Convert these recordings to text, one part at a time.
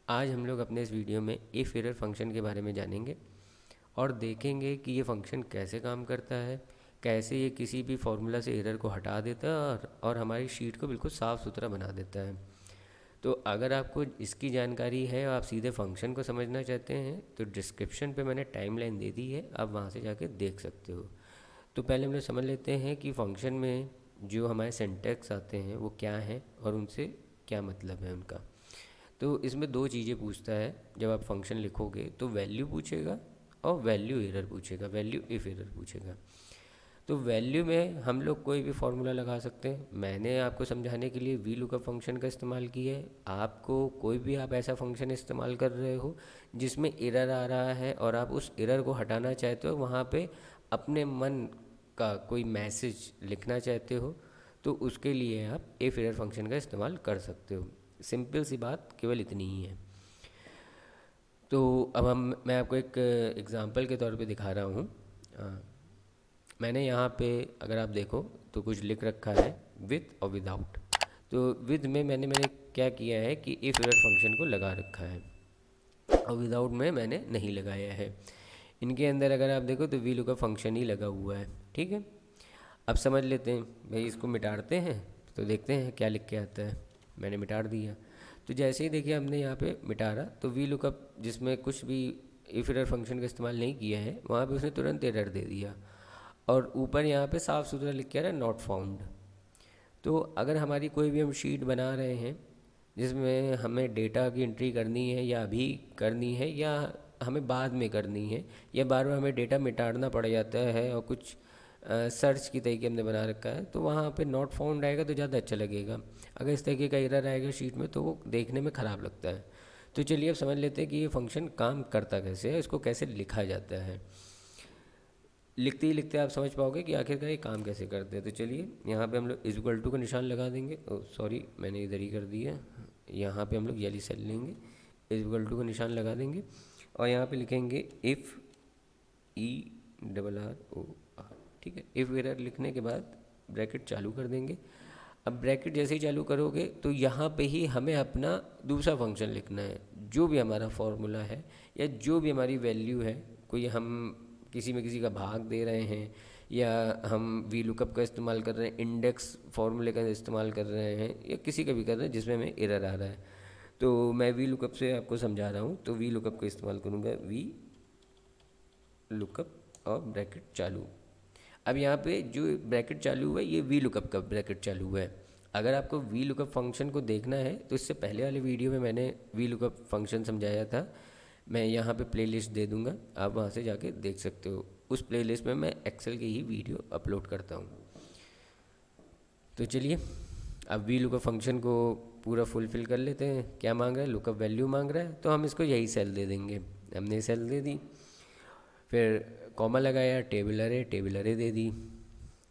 आज हम लोग अपने इस वीडियो में इफ एरर फंक्शन के बारे में जानेंगे और देखेंगे कि ये फंक्शन कैसे काम करता है, कैसे ये किसी भी फॉर्मूला से एरर को हटा देता है और हमारी शीट को बिल्कुल साफ़ सुथरा बना देता है। तो अगर आपको इसकी जानकारी है और आप सीधे फंक्शन को समझना चाहते हैं तो डिस्क्रिप्शन पे मैंने टाइमलाइन दे दी है, आप वहाँ से जाके देख सकते हो। तो पहले हम लोग समझ लेते हैं कि फंक्शन में जो हमारे सिंटैक्स आते हैं वो क्या हैं और उनसे क्या मतलब है उनका। तो इसमें दो चीज़ें पूछता है जब आप फंक्शन लिखोगे, तो वैल्यू पूछेगा और वैल्यू एरर पूछेगा, वैल्यू इफ एरर पूछेगा। तो वैल्यू में हम लोग कोई भी फार्मूला लगा सकते हैं। मैंने आपको समझाने के लिए वी लुकअप फंक्शन का इस्तेमाल किया है। आपको कोई भी आप ऐसा फंक्शन इस्तेमाल कर रहे हो जिसमें एरर आ रहा है और आप उस एरर को हटाना चाहते हो, वहाँ पे अपने मन का कोई मैसेज लिखना चाहते हो, तो उसके लिए आप इफ एरर फंक्शन का इस्तेमाल कर सकते हो। सिंपल सी बात केवल इतनी ही है। तो अब मैं आपको एक एग्ज़ाम्पल के तौर पे दिखा रहा हूँ। मैंने यहाँ पे अगर आप देखो तो कुछ लिख रखा है विथ और विदाउट। तो विद में मैंने क्या किया है कि इफ एरर फंक्शन को लगा रखा है और विदाउट में मैंने नहीं लगाया है। इनके अंदर अगर आप देखो तो वी लुकअप फंक्शन ही लगा हुआ है। ठीक है, अब समझ लेते हैं भाई, इसको मिटाते हैं तो देखते हैं क्या लिख के आता है। मैंने मिटा दिया, तो जैसे ही देखिए हमने यहाँ पे मिटारा तो वी लुकअप जिसमें कुछ भी इफ एरर फंक्शन का इस्तेमाल नहीं किया है वहाँ पे उसने तुरंत एरर दे दिया और ऊपर यहाँ पे साफ़ सुथरा लिख के आ रहा है नॉट फाउंड। तो अगर हमारी कोई भी हम शीट बना रहे हैं जिसमें हमें डेटा की एंट्री करनी है या अभी करनी है या हमें बाद में करनी है या बार बार हमें डेटा मिटाना पड़ जाता है और कुछ सर्च की तरीके हमने बना रखा है, तो वहाँ पे नॉट फाउंड आएगा तो ज़्यादा अच्छा लगेगा। अगर इस तरीके का एरर आएगा शीट में तो वो देखने में ख़राब लगता है। तो चलिए अब समझ लेते हैं कि ये फंक्शन काम करता कैसे है, इसको कैसे लिखा जाता है। लिखते ही लिखते आप समझ पाओगे कि आखिरकार ये काम कैसे करते हैं। तो चलिए यहाँ पे हम लोग इज इक्वल टू का निशान लगा देंगे। सॉरी, मैंने इधर ही कर दिया। यहाँ पे हम लोग ये सेल लेंगे, इज इक्वल टू का निशान लगा देंगे और यहाँ पे लिखेंगे if E double R O R. ठीक है, इफ़ एरर लिखने के बाद ब्रैकेट चालू कर देंगे। अब ब्रैकेट जैसे ही चालू करोगे तो यहाँ पे ही हमें अपना दूसरा फंक्शन लिखना है। जो भी हमारा फॉर्मूला है या जो भी हमारी वैल्यू है, कोई हम किसी में किसी का भाग दे रहे हैं या हम वी लुकअप का इस्तेमाल कर रहे हैं, इंडेक्स फार्मूले का इस्तेमाल कर रहे हैं या किसी का भी कर रहे हैं जिसमें हमें एरर आ रहा है, तो मैं वी लुकअप से आपको समझा रहा हूँ। तो वी लुकअप का इस्तेमाल करूँगा, वी लुकअप और ब्रैकेट चालू। अब यहाँ पे जो ब्रैकेट चालू हुआ है ये वी लुकअप का ब्रैकेट चालू हुआ है। अगर आपको वी लुकअप फंक्शन को देखना है तो इससे पहले वाले वीडियो में मैंने वी लुकअप फंक्शन समझाया था। मैं यहाँ पे प्लेलिस्ट दे दूँगा, आप वहाँ से जाके देख सकते हो। उस प्लेलिस्ट में मैं एक्सेल की ही वीडियो अपलोड करता हूँ। तो चलिए अब वी लुकअप फंक्शन को पूरा फुलफिल कर लेते हैं। क्या मांग रहा है, लुकअप वैल्यू मांग रहा है, तो हम इसको यही सेल दे देंगे। हमने सेल दे दी, फिर कॉमा लगाया, टेबल अरे दे दी,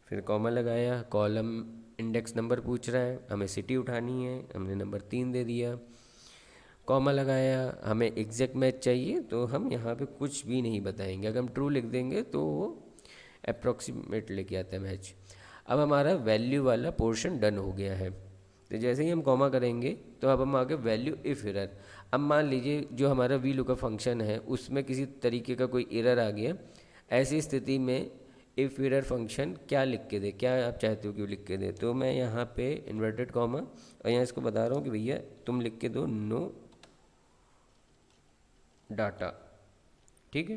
फिर कॉमा लगाया, कॉलम इंडेक्स नंबर पूछ रहा है, हमें सिटी उठानी है, हमने नंबर 3 दे दिया। कॉमा लगाया, हमें एग्जैक्ट मैच चाहिए तो हम यहाँ पे कुछ भी नहीं बताएंगे। अगर हम ट्रू लिख देंगे तो वो अप्रॉक्सीमेट लेके आता है मैच। अब हमारा वैल्यू वाला पोर्शन डन हो गया है। तो जैसे ही हम कॉमा करेंगे तो अब हम आगे वैल्यू इफ एरर। अब मान लीजिए जो हमारा वी लुकअप फंक्शन है उसमें किसी तरीके का कोई एरर आ गया, ऐसी स्थिति में इफ एरर फंक्शन क्या लिख के दे, क्या आप चाहते हो कि वो लिख के दे। तो मैं यहाँ पे इन्वर्टेड कॉमा और यहाँ इसको बता रहा हूँ कि भैया तुम लिख के दो नो डाटा। ठीक है,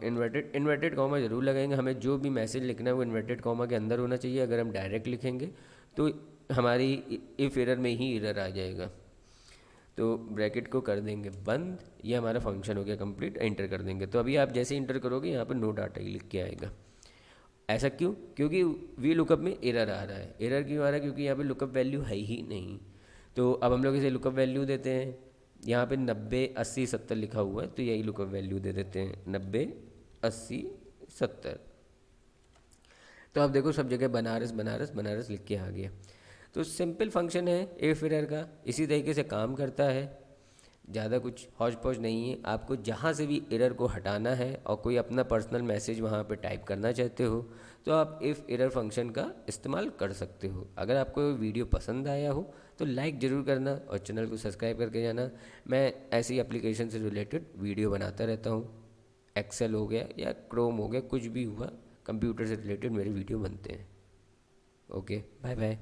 इन्वर्टेड कॉमा ज़रूर लगाएंगे। हमें जो भी मैसेज लिखना है वो इन्वर्टेड कॉमा के अंदर होना चाहिए। अगर हम डायरेक्ट लिखेंगे तो हमारी इफ एरर में ही एरर आ जाएगा। तो ब्रैकेट को कर देंगे बंद, ये हमारा फंक्शन हो गया कंप्लीट। एंटर कर देंगे तो अभी आप जैसे इंटर करोगे यहाँ पर नो डाटा ही लिख के आएगा। ऐसा क्यों? क्योंकि वी लुकअप में एरर आ रहा है। एरर क्यों आ रहा है? क्योंकि यहाँ पे लुकअप वैल्यू है ही नहीं। तो अब हम लोग इसे लुकअप वैल्यू देते हैं। यहाँ पे 90 80 70 लिखा हुआ है तो यही लुकअप वैल्यू दे देते हैं, 90 80 70। तो आप देखो सब जगह बनारस बनारस बनारस लिख के आ गया। तो सिंपल फंक्शन है इफ एरर का, इसी तरीके से काम करता है। ज़्यादा कुछ हौच पौच नहीं है। आपको जहाँ से भी एरर को हटाना है और कोई अपना पर्सनल मैसेज वहाँ पे टाइप करना चाहते हो तो आप इफ़ एरर फंक्शन का इस्तेमाल कर सकते हो। अगर आपको वीडियो पसंद आया हो तो लाइक ज़रूर करना और चैनल को सब्सक्राइब करके जाना। मैं ऐसी एप्लीकेशन से रिलेटेड वीडियो बनाता रहता हूँ। एक्सेल हो गया या क्रोम हो गया, कुछ भी हुआ कंप्यूटर से रिलेटेड मेरे वीडियो बनते हैं। Okay, bye bye.